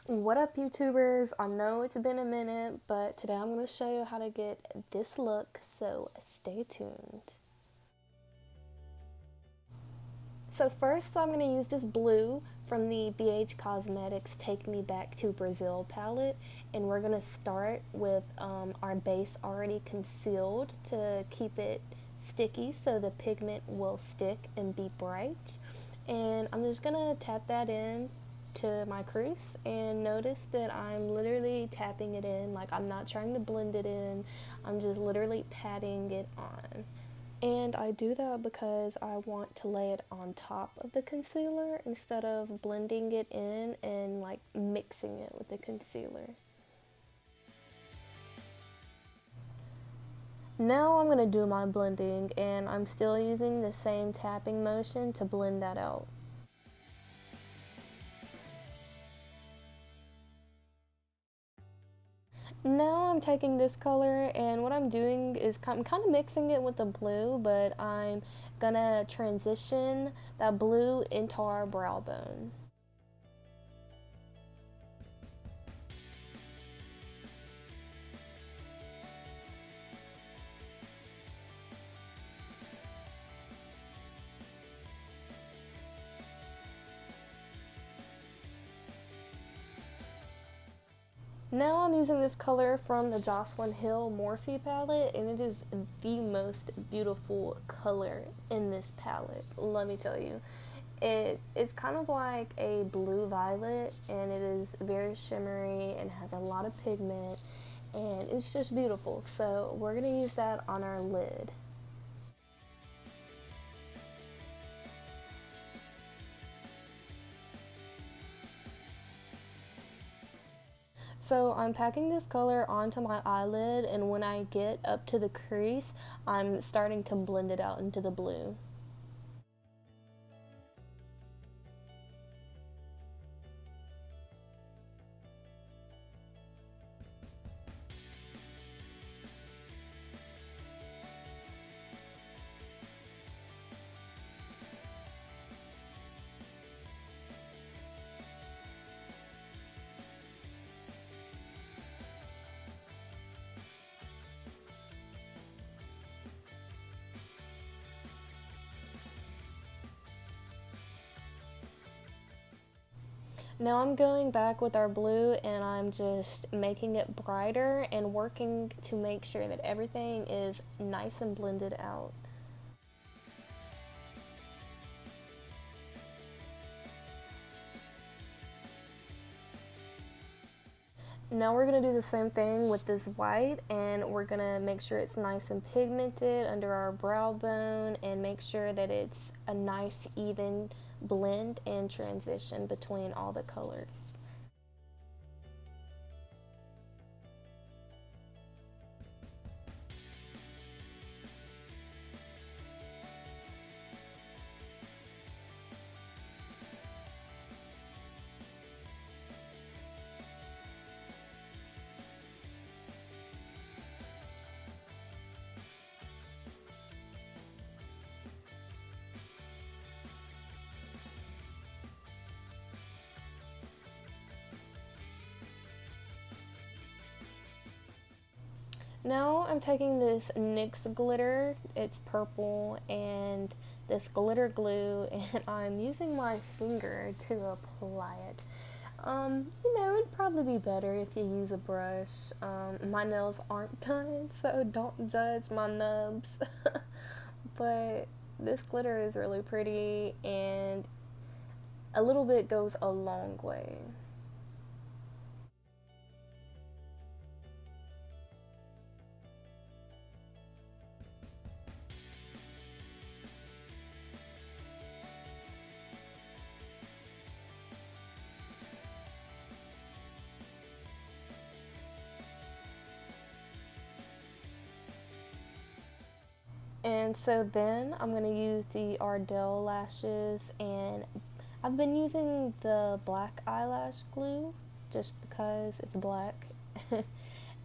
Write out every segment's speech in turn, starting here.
What up, YouTubers? I know it's been a minute, but today I'm going to show you how to get this look, so stay tuned. So first I'm going to use this blue from the BH Cosmetics Take Me Back to Brazil palette, and we're going to start with our base already concealed to keep it sticky so the pigment will stick and be bright. And I'm just going to tap that in to my crease, and notice that I'm literally tapping it in, like I'm not trying to blend it in, I'm just literally patting it on. And I do that because I want to lay it on top of the concealer instead of blending it in and like mixing it with the concealer. Now I'm going to do my blending, and I'm still using the same tapping motion to blend that out. Now I'm taking this color, and what I'm doing is I'm kind of mixing it with the blue, but I'm gonna transition that blue into our brow bone. Now I'm using this color from the Jocelyn Hill Morphe palette, and it is the most beautiful color in this palette, let me tell you. It's kind of like a blue violet, and it is very shimmery and has a lot of pigment, and it's just beautiful. So we're going to use that on our lid. So I'm packing this color onto my eyelid, and when I get up to the crease, I'm starting to blend it out into the blue. Now I'm going back with our blue, and I'm just making it brighter and working to make sure that everything is nice and blended out. Now we're going to do the same thing with this white, and we're going to make sure it's nice and pigmented under our brow bone, and make sure that it's a nice even blend and transition between all the colors. Now I'm taking this NYX glitter, it's purple, and this glitter glue, and I'm using my finger to apply it. It'd probably be better if you use a brush. My nails aren't done, so don't judge my nubs. But this glitter is really pretty, and a little bit goes a long way. And so then I'm going to use the Ardell lashes, and I've been using the black eyelash glue just because it's black.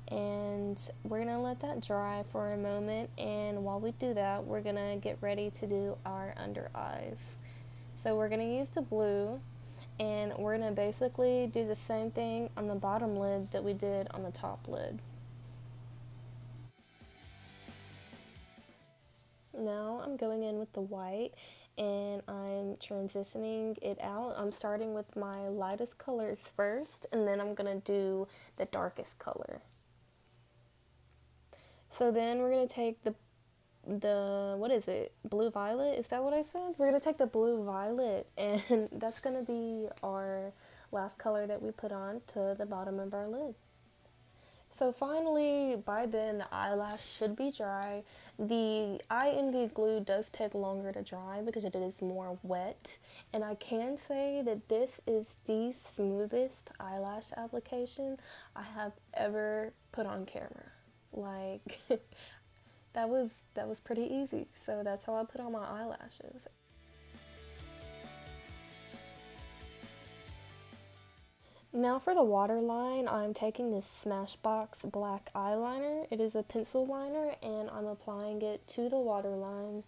And we're going to let that dry for a moment, and while we do that, we're going to get ready to do our under eyes. So we're going to use the blue, And we're going to basically do the same thing on the bottom lid that we did on the top lid. Now I'm going in with the white and I'm transitioning it out. I'm starting with my lightest colors first, and then I'm going to do the darkest color. So then we're going to take the what is it, blue violet, is that what I said? We're going to take the blue violet, and that's going to be our last color that we put on to the bottom of our lid. So finally, by then the eyelash should be dry. The Eye Envy glue does take longer to dry because it is more wet, and I can say that this is the smoothest eyelash application I have ever put on camera. Like that was pretty easy. So that's how I put on my eyelashes. Now for the waterline, I'm taking this Smashbox black eyeliner. It is a pencil liner, and I'm applying it to the waterline.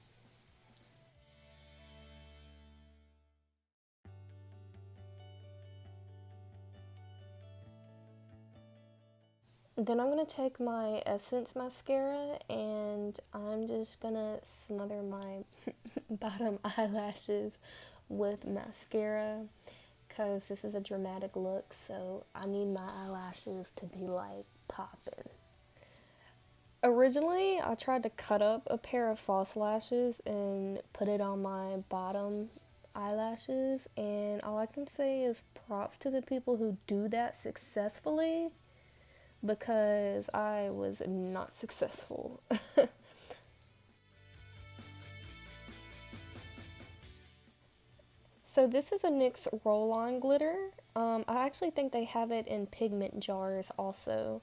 Then I'm going to take my Essence mascara, and I'm just going to smother my bottom eyelashes with mascara, because this is a dramatic look, so I need my eyelashes to be like popping. Originally, I tried to cut up a pair of false lashes and put it on my bottom eyelashes, and all I can say is props to the people who do that successfully, because I was not successful. So this is a NYX roll-on glitter. I actually think they have it in pigment jars also,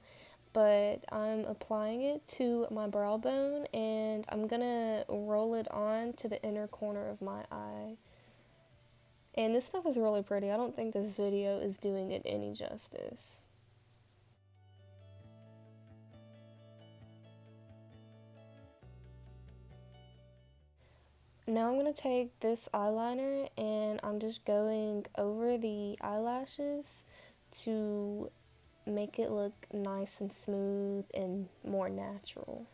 but I'm applying it to my brow bone, and I'm gonna roll it on to the inner corner of my eye. And this stuff is really pretty. I don't think this video is doing it any justice. Now I'm going to take this eyeliner and I'm just going over the eyelashes to make it look nice and smooth and more natural.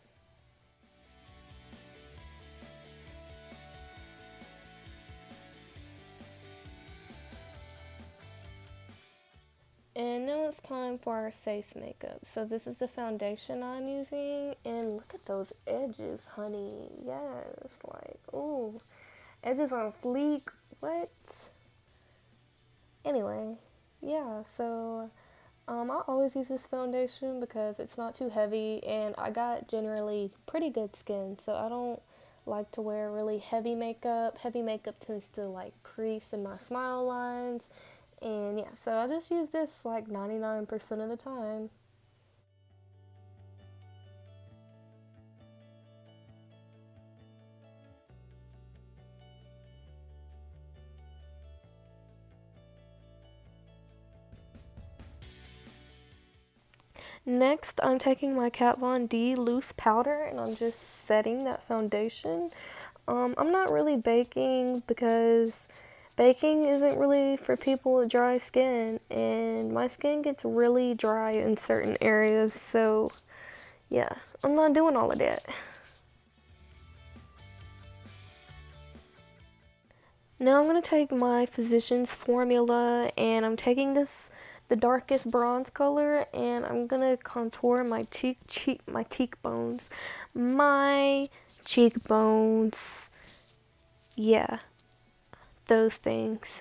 And now it's time for our face makeup. So this is the foundation I'm using, and look at those edges, honey. Yes, like, ooh, edges on fleek. What? Anyway, yeah, so I always use this foundation because it's not too heavy, and I got generally pretty good skin, so I don't like to wear really heavy makeup. Heavy makeup tends to like crease in my smile lines. And yeah, so I just use this like 99% of the time. Next, I'm taking my Kat Von D loose powder and I'm just setting that foundation. I'm not really baking because baking isn't really for people with dry skin, and my skin gets really dry in certain areas, so yeah, I'm not doing all of that. Now I'm going to take my Physicians Formula, and I'm taking the darkest bronze color, and I'm going to contour my cheekbones. My cheekbones. Yeah, those things.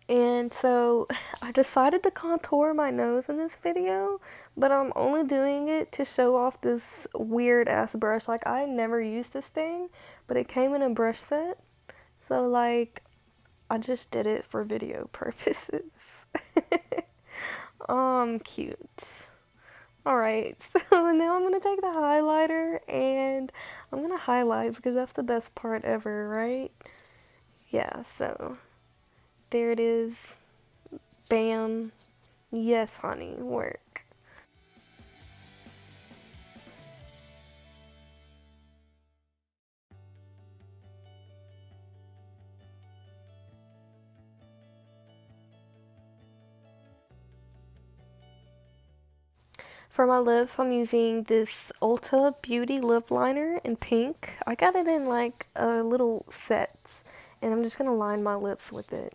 And so I decided to contour my nose in this video, but I'm only doing it to show off this weird ass brush. Like, I never used this thing, but it came in a brush set. So like, I just did it for video purposes. Cute. Alright, so now I'm gonna take the highlighter and I'm gonna highlight because that's the best part ever, right? Yeah, so there it is. Bam. Yes, honey, work. For my lips, I'm using this Ulta Beauty lip liner in pink. I got it in like a little sets, and I'm just gonna line my lips with it.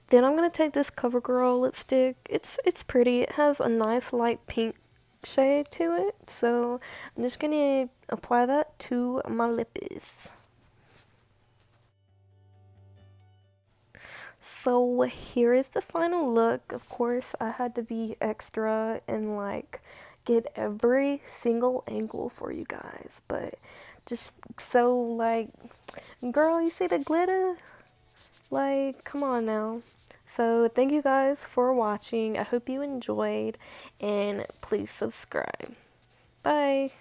Then I'm gonna take this CoverGirl lipstick. It's pretty. It has a nice light pink shade to it. So I'm just gonna apply that to my lips. So here is the final look. Of course, I had to be extra and like get every single angle for you guys. But just so like, girl, you see the glitter? Like, come on now. So thank you guys for watching. I hope you enjoyed and please subscribe. Bye.